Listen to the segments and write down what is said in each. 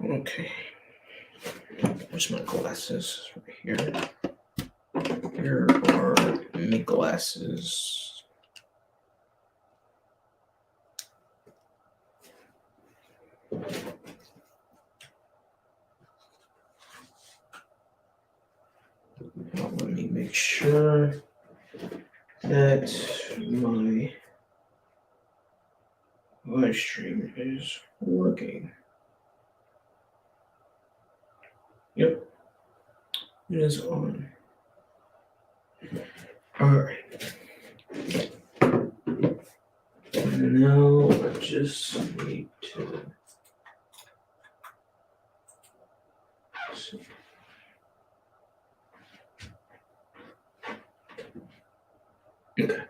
Okay. Where's my glasses? Right here. Here are my glasses. Now let me make sure that my live stream is working. Yep, it is on. All right. And now I just need to see. Okay.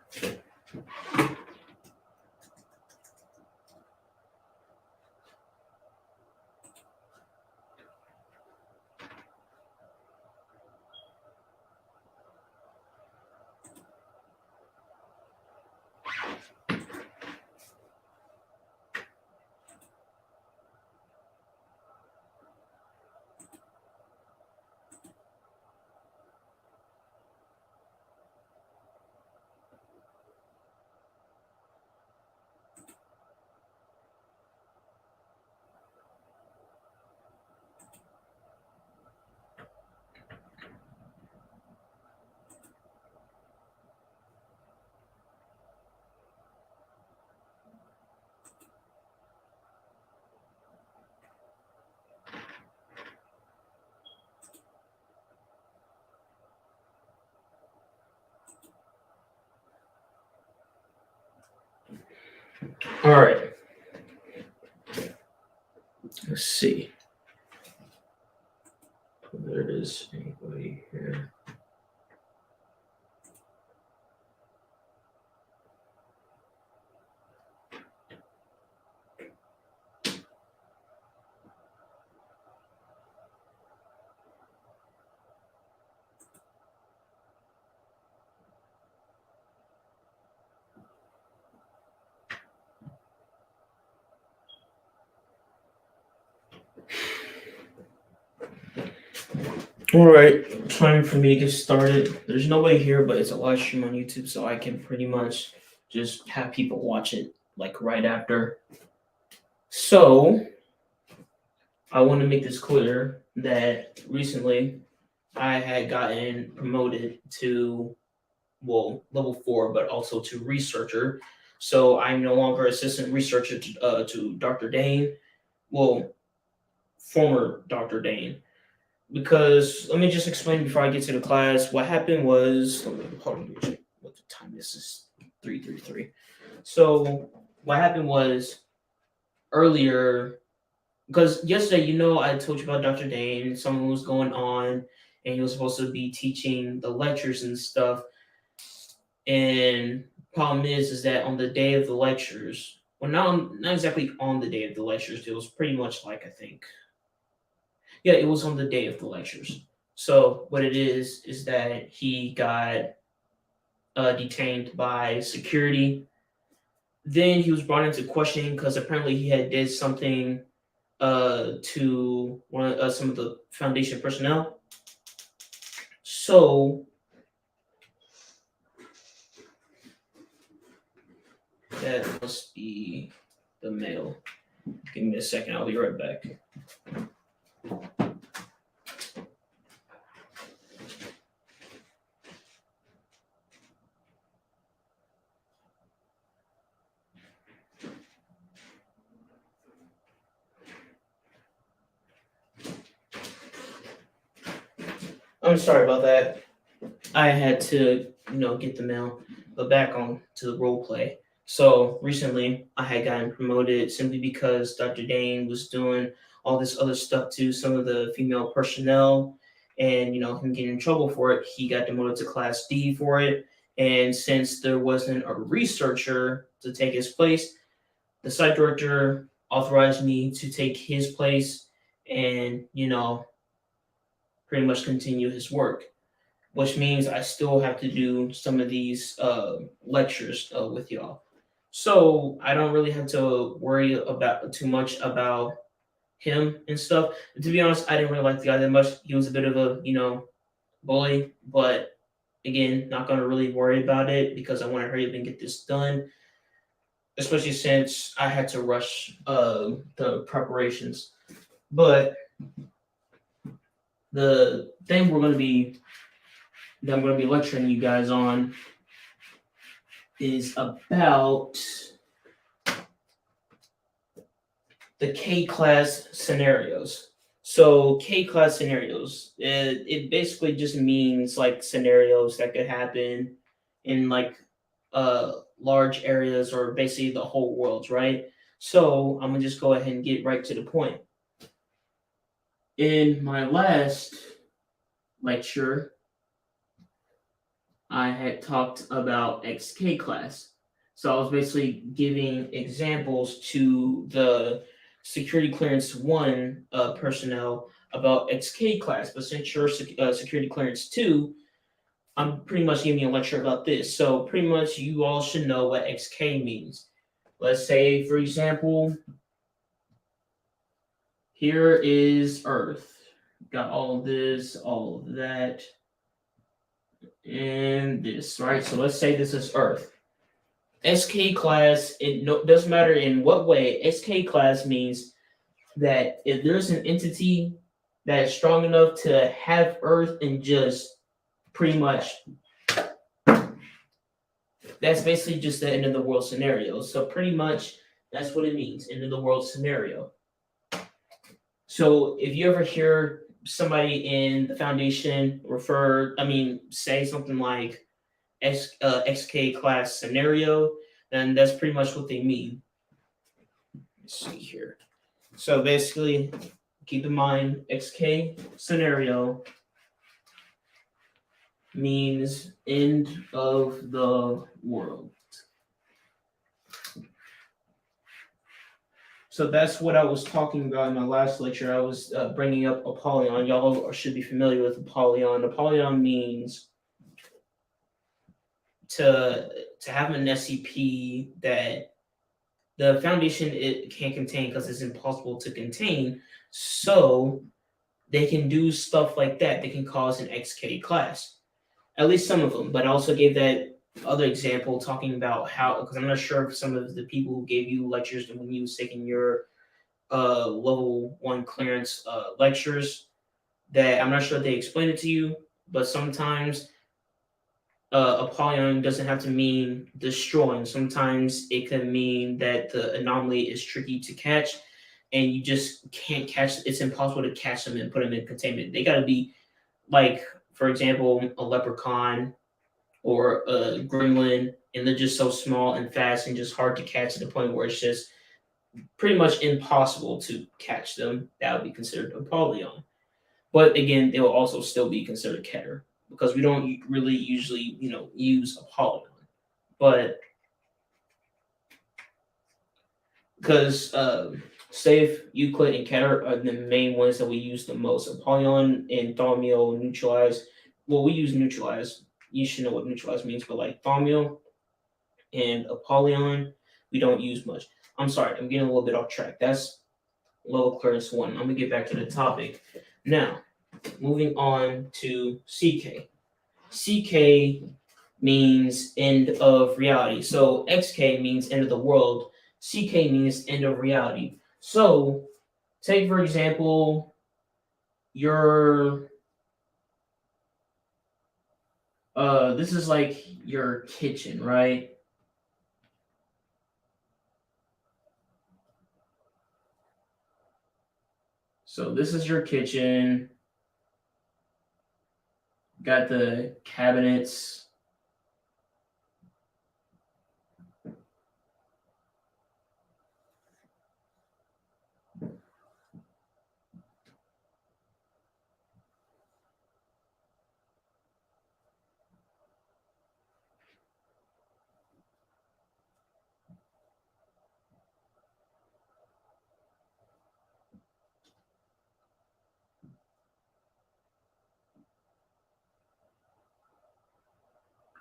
All right. Let's see. If there is anybody here. All right, time for me to get started. There's nobody here, but it's a live stream on YouTube, so I can pretty much just have people watch it like right after. So, I want to make this clear that recently I had gotten promoted to, well, level 4, but also to researcher. So, I'm no longer assistant researcher to Dr. Dane. Well, former Dr. Dane. Because let me just explain before I get to the class. What happened was, hold on, let me check what the time this is. 3:33. So what happened was earlier, because yesterday, I told you about Dr. Dane. Something was going on, and he was supposed to be teaching the lectures and stuff. And problem is that on the day of the lectures, well, not exactly on the day of the lectures. It was pretty much like, I think. Yeah, it was on the day of the lectures. So what it is that he got detained by security. Then he was brought into questioning because apparently he had did something to some of the Foundation personnel. So that must be the mail. Give me a second. I'll be right back. I'm sorry about that. I had to, get the mail, but back on to the role play. So recently, I had gotten promoted simply because Dr. Dane was doing all this other stuff to some of the female personnel, and him getting in trouble for it. He got demoted to Class D for it, and since there wasn't a researcher to take his place, the site director authorized me to take his place, and pretty much continue his work, which means I still have to do some of these lectures with y'all. So I don't really have to worry about too much about him and stuff. To be honest, I didn't really like the guy that much. He was a bit of a bully, but again, not gonna really worry about it because I want to hurry up and get this done, especially since I had to rush the preparations. But the thing I'm gonna be lecturing you guys on is about the K class scenarios. So K class scenarios, it basically just means like scenarios that could happen in like large areas or basically the whole world, right? So I'm gonna just go ahead and get right to the point. In my last lecture, I had talked about XK class. So I was basically giving examples to the security clearance 1 personnel about XK class. But since you're security clearance 2, I'm pretty much giving you a lecture about this. So pretty much you all should know what XK means. Let's say, for example, here is Earth. Got all of this, all of that, and this, right? So let's say this is Earth. SK class, doesn't matter in what way, SK class means that if there's an entity that is strong enough to have Earth and just pretty much, that's basically just the end of the world scenario. So pretty much that's what it means, end of the world scenario. So if you ever hear somebody in the foundation say something like XK class scenario, then that's pretty much what they mean. Let's see here. So basically, keep in mind XK scenario means end of the world. So that's what I was talking about in my last lecture. I was bringing up Apollyon. Y'all should be familiar with Apollyon. Apollyon means to have an SCP that the foundation it can't contain because it's impossible to contain. So they can do stuff like that. They can cause an XK class. At least some of them. But I also gave that other example talking about how, because I'm not sure if some of the people who gave you lectures when you was taking your level 1 clearance lectures, that I'm not sure if they explained it to you, but sometimes Apollyon doesn't have to mean destroying. Sometimes it can mean that the anomaly is tricky to catch and you just can't catch. It's impossible to catch them and put them in containment. They got to be like, for example, a leprechaun or a gremlin, and they're just so small and fast and just hard to catch to the point where it's just pretty much impossible to catch them. That would be considered Apollyon. But again, they will also still be considered Keter because we don't really usually, use Apollyon. But because Safe, Euclid, and Keter are the main ones that we use the most. Apollyon and Thaumiel neutralize. Well, we use neutralize. You should know what neutralize means, but like Thaumiel and Apollyon, we don't use much. I'm sorry, I'm getting a little bit off track. That's level clearance 1. I'm gonna get back to the topic. Now, moving on to CK. CK means end of reality. So XK means end of the world. CK means end of reality. So, take for example, your this is like your kitchen, right? So this is your kitchen. Got the cabinets.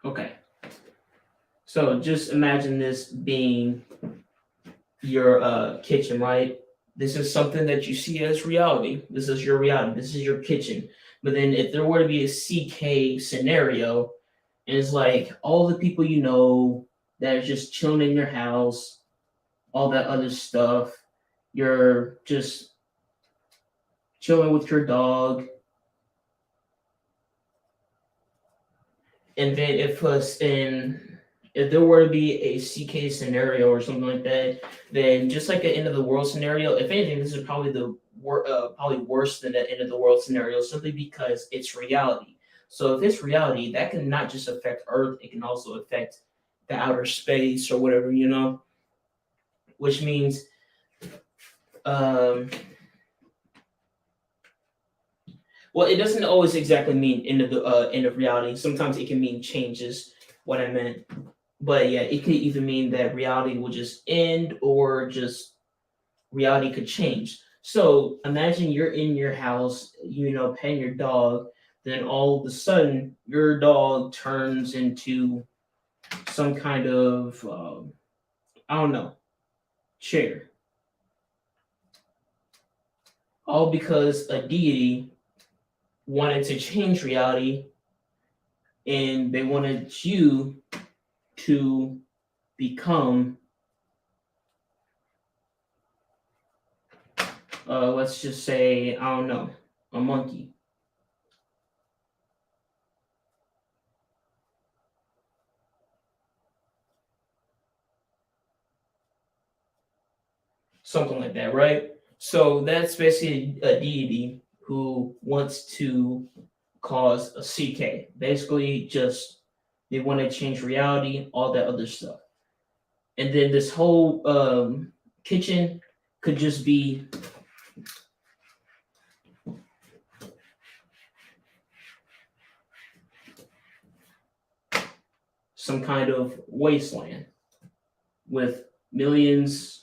Okay. So just imagine this being your kitchen, right? This is something that you see as reality. This is your reality. This is your kitchen. But then if there were to be a CK scenario, and it's like all the people you know that are just chilling in your house, all that other stuff. You're just chilling with your dog. And then if there were to be a CK scenario or something like that, then just like an end of the world scenario, if anything, this is probably probably worse than the end of the world scenario, simply because it's reality. So if it's reality, that can not just affect Earth, it can also affect the outer space or whatever, which means um, well, it doesn't always exactly mean end of reality. Sometimes it can mean changes. What I meant, but yeah, it could either mean that reality will just end or just reality could change. So imagine you're in your house, petting your dog. Then all of a sudden, your dog turns into some kind of I don't know, chair. All because a deity wanted to change reality, and they wanted you to become, let's just say, I don't know, a monkey. Something like that, right? So that's basically a deity who wants to cause a CK. Basically, just they want to change reality, all that other stuff. And then this whole kitchen could just be some kind of wasteland with millions,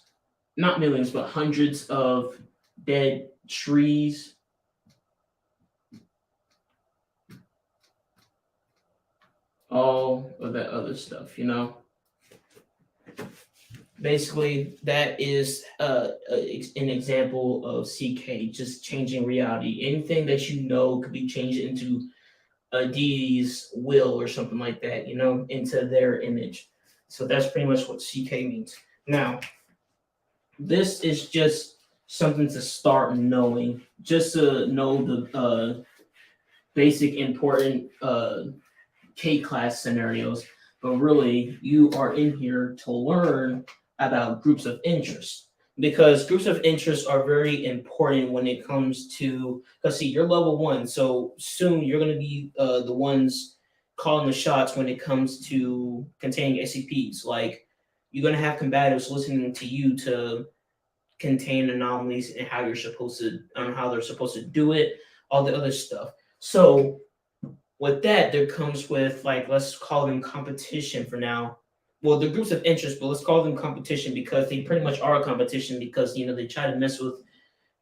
not millions, but hundreds of dead trees, all of that other stuff. Basically, that is an example of CK, just changing reality. Anything that you know could be changed into a deity's will or something like that, into their image. So that's pretty much what CK means. Now, this is just something to start knowing, just to know the basic important K class scenarios, but really you are in here to learn about groups of interest, because groups of interest are very important when it comes to, because see, you're level 1, so soon you're going to be the ones calling the shots when it comes to containing SCPs. Like, you're going to have combatives listening to you to contain anomalies and how you're supposed to, on how they're supposed to do it, all the other stuff. So with that, there comes with, like, let's call them competition for now. Well, they're groups of interest, but let's call them competition because they pretty much are a competition, because they try to mess with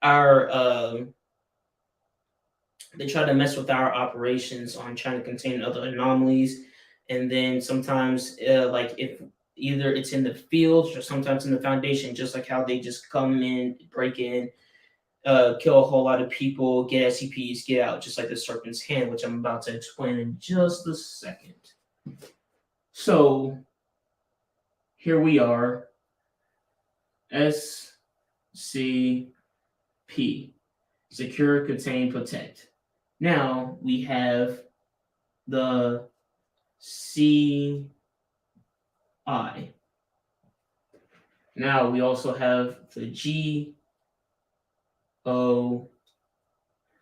our operations on trying to contain other anomalies, and then sometimes like if either it's in the fields or sometimes in the Foundation, just like how they just come in, break in, kill a whole lot of people, get SCPs, get out, just like the Serpent's Hand, which I'm about to explain in just a second. So here we are, SCP, secure, contain, protect. Now we have the CI. Now we also have the GO.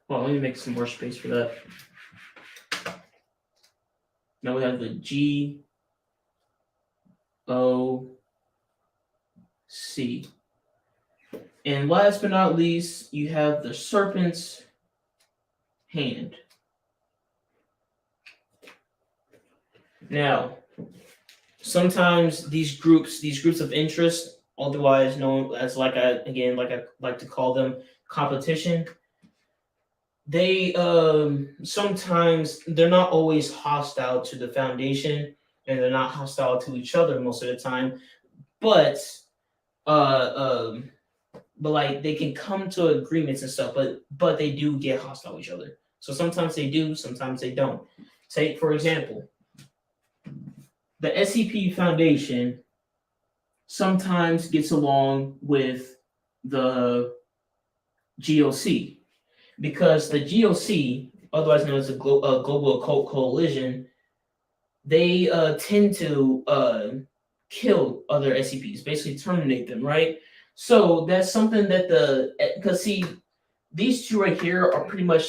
Well, let me make some more space for that. Now we have the GOC. And last but not least, you have the Serpent's Hand. Now, sometimes these groups of interest, otherwise known as, like I like to call them, competition, they sometimes they're not always hostile to the Foundation, and they're not hostile to each other most of the time, but but like they can come to agreements and stuff, but they do get hostile to each other. So sometimes they do, sometimes they don't. Take for example, the SCP Foundation sometimes gets along with the GOC because the GOC, otherwise known as the Global Occult Coalition, they tend to kill other SCPs, basically terminate them, right? So that's something that because see, these two right here are pretty much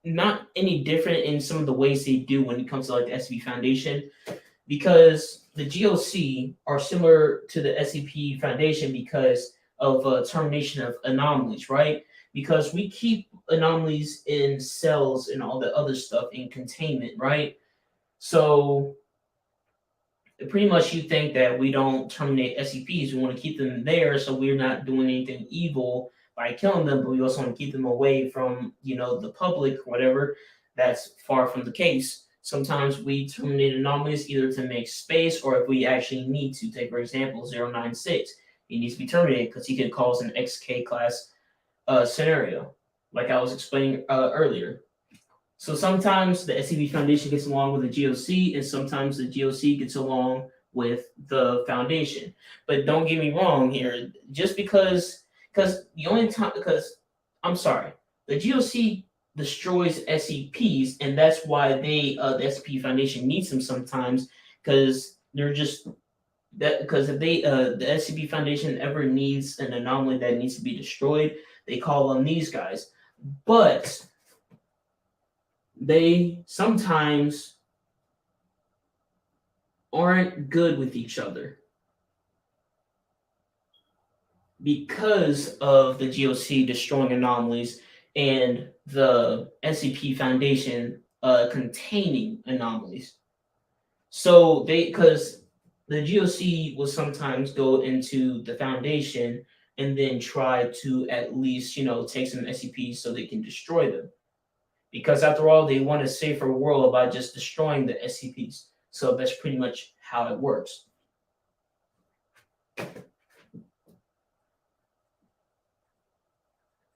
not any different in some of the ways they do when it comes to like the SCP Foundation, because the GOC are similar to the SCP Foundation because of termination of anomalies, right? Because we keep anomalies in cells and all the other stuff in containment, right? So pretty much you think that we don't terminate SCPs. We want to keep them there so we're not doing anything evil by killing them, but we also want to keep them away from, the public or whatever. That's far from the case. Sometimes we terminate anomalies either to make space or if we actually need to. Take, for example, 096. He needs to be terminated because he could cause an XK class scenario, like I was explaining earlier. So sometimes the SCP Foundation gets along with the GOC, and sometimes the GOC gets along with the Foundation. But don't get me wrong here. Just because the only time, because I'm sorry, the GOC destroys SCPs, and that's why the SCP Foundation needs them sometimes, because they're just that because if the SCP Foundation ever needs an anomaly that needs to be destroyed, they call on these guys. But they sometimes aren't good with each other because of the GOC destroying anomalies and the SCP Foundation containing anomalies. So because the GOC will sometimes go into the Foundation and then try to at least, take some SCPs so they can destroy them. Because after all, they want a safer world by just destroying the SCPs. So that's pretty much how it works.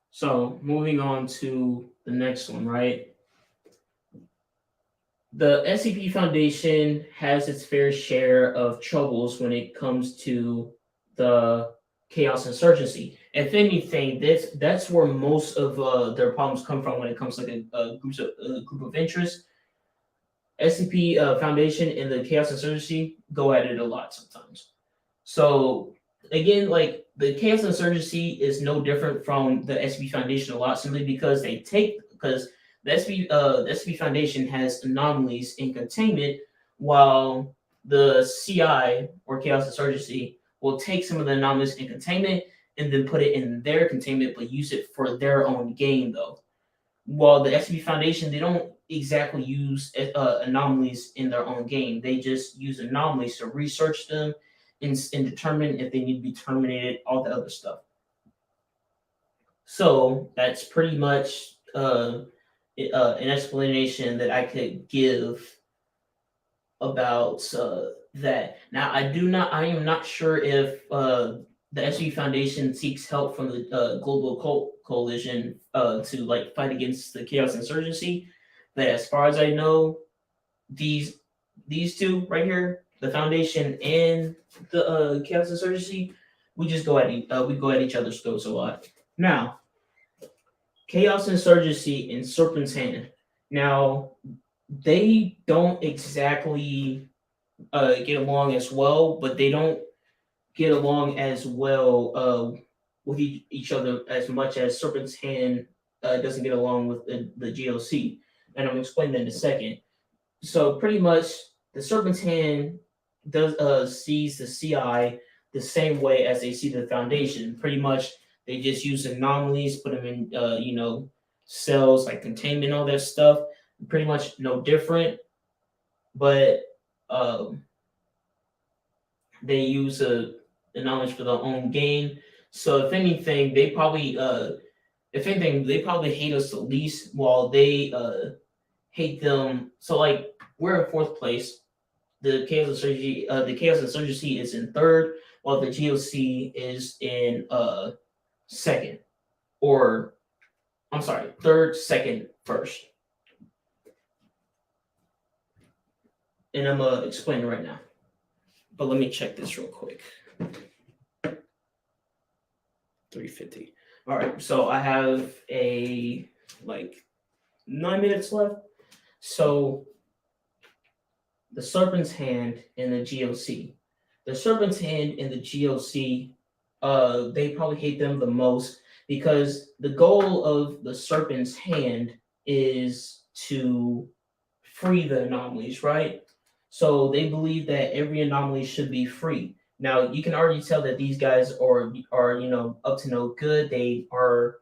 So moving on to the next one, right? The SCP Foundation has its fair share of troubles when it comes to the Chaos Insurgency. If anything, that's where most of their problems come from when it comes to like a group of interest. SCP Foundation and the Chaos Insurgency go at it a lot sometimes. So again, like the Chaos Insurgency is no different from the SCP Foundation a lot, simply because because the SCP Foundation has anomalies in containment, while the CI or Chaos Insurgency will take some of the anomalies in containment and then put it in their containment, but use it for their own gain though. While the SCP Foundation, they don't exactly use anomalies in their own game. They just use anomalies to research them and determine if they need to be terminated, all the other stuff. So that's pretty much an explanation that I could give about that. Now, I am not sure if the SCP Foundation seeks help from the Global Occult Coalition to like fight against the Chaos Insurgency, but as far as I know, these two right here, the Foundation and the Chaos Insurgency, we just go at each other's throats a lot. Now, Chaos Insurgency and Serpent's Hand. Now, they don't exactly get along as well, but they don't get along as well with each other as much as Serpent's Hand doesn't get along with the GOC. And I'm going to explain that in a second. So pretty much the Serpent's Hand sees the CI the same way as they see the Foundation. Pretty much they just use anomalies, put them in cells like containment, all that stuff. Pretty much no different, but they use anomalies for their own gain. So if anything, they probably hate us the least, while they hate them. So like we're in fourth place. The Chaos Insurgency is in third, while the GOC is in second, or I'm sorry, third, second, first. And I'm gonna explain it right now. But let me check this real quick. 350. All right, so I have a like 9 minutes left. So the serpent's hand and the GOC. The serpent's hand and the GOC, they probably hate them the most because the goal of the serpent's hand is to free the anomalies, right? So they believe that every anomaly should be free. Now you can already tell that these guys are up to no good. They are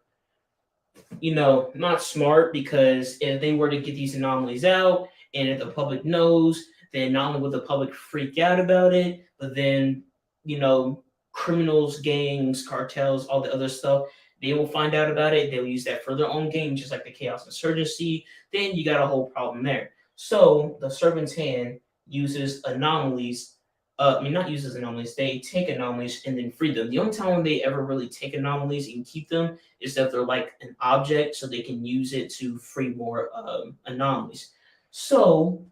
not smart because if they were to get these anomalies out and if the public knows, then not only will the public freak out about it, but then, you know, criminals, gangs, cartels, all the other stuff, they will find out about it. They'll use that for their own gain, just like the Chaos Insurgency. Then you got a whole problem there. So the Serpent's Hand uses anomalies. Not uses anomalies. They take anomalies and then free them. The only time when they ever really take anomalies and keep them is that they're like an object, so they can use it to free more anomalies. So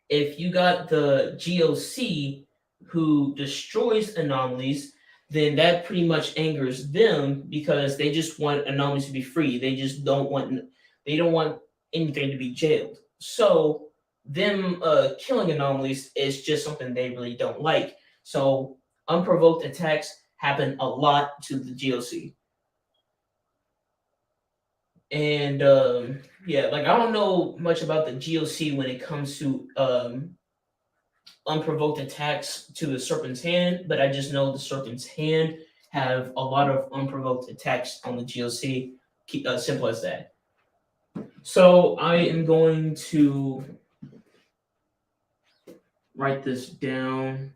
if you got the GOC who destroys anomalies, then that pretty much angers them because they just want anomalies to be free. They don't want anything to be jailed. So them killing anomalies is just something they really don't like. So unprovoked attacks happen a lot to the GOC. And yeah, like I don't know much about the GOC when it comes to unprovoked attacks to the Serpent's Hand, but I just know the Serpent's Hand have a lot of unprovoked attacks on the GOC. Simple as that. So I am going to write this down.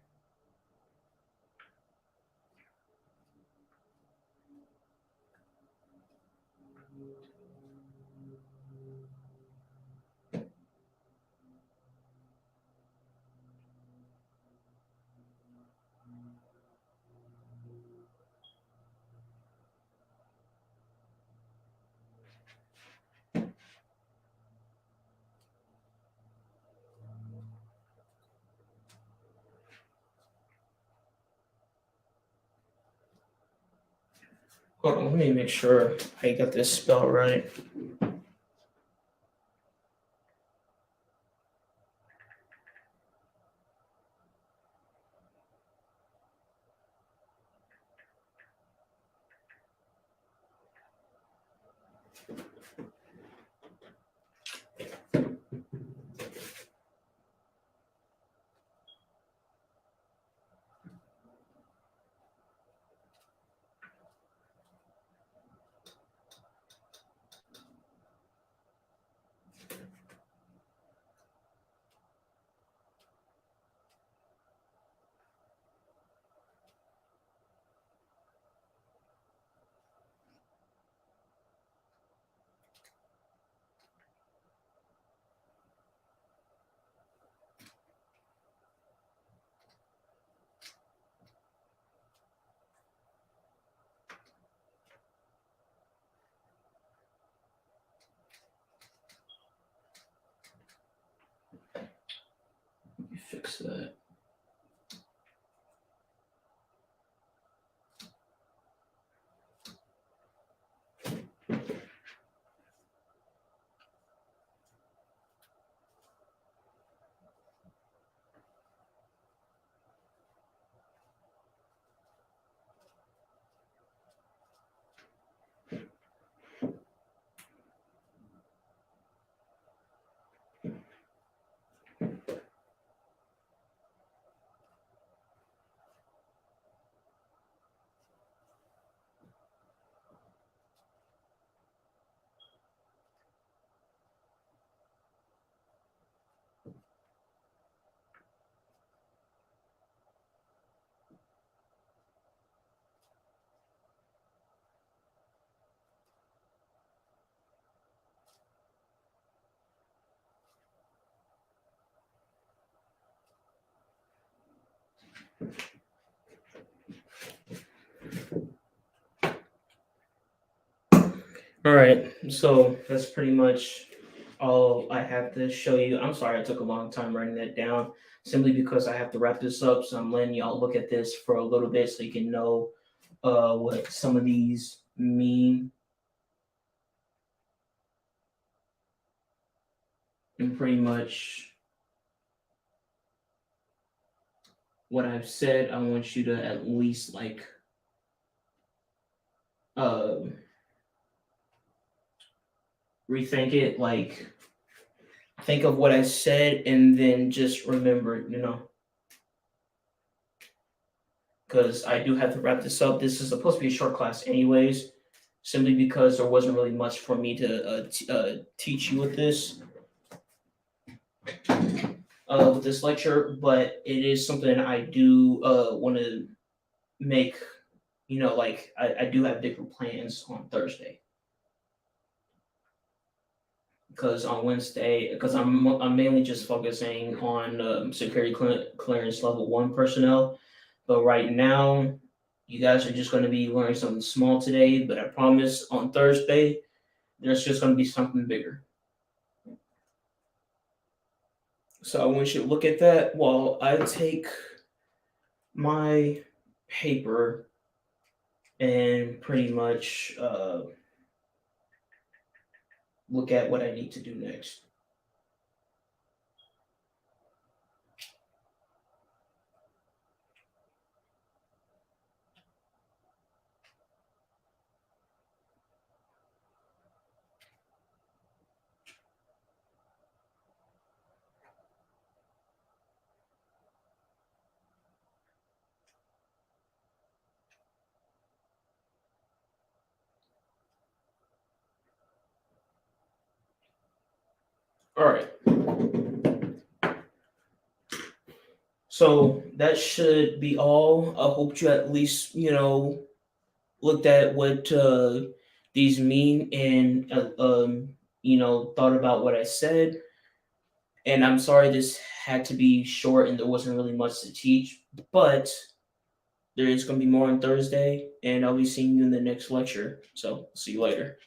Hold on, let me make sure I got this spelled right. Let me fix that. All right, so that's pretty much all I have to show you. I'm sorry I took a long time writing that down, simply because I have to wrap this up. So I'm letting y'all look at this for a little bit so you can know what some of these mean, and pretty much what I've said. I want you to at least like uh, rethink it, like think of what I said, and then just remember it, because I do have to wrap this up. This is supposed to be a short class, anyways, simply because there wasn't really much for me to teach you with this lecture, but it is something I do want to make. Like I do have different plans on Thursday, because on Wednesday, because I'm mainly just focusing on security clearance level 1 personnel. But right now, you guys are just going to be learning something small today. But I promise on Thursday, there's just going to be something bigger. So I want you to look at that while I take my paper and pretty much look at what I need to do next. All right. So that should be all. I hope you at least, looked at what these mean, and thought about what I said. And I'm sorry this had to be short and there wasn't really much to teach, but there is going to be more on Thursday, and I'll be seeing you in the next lecture. So see you later.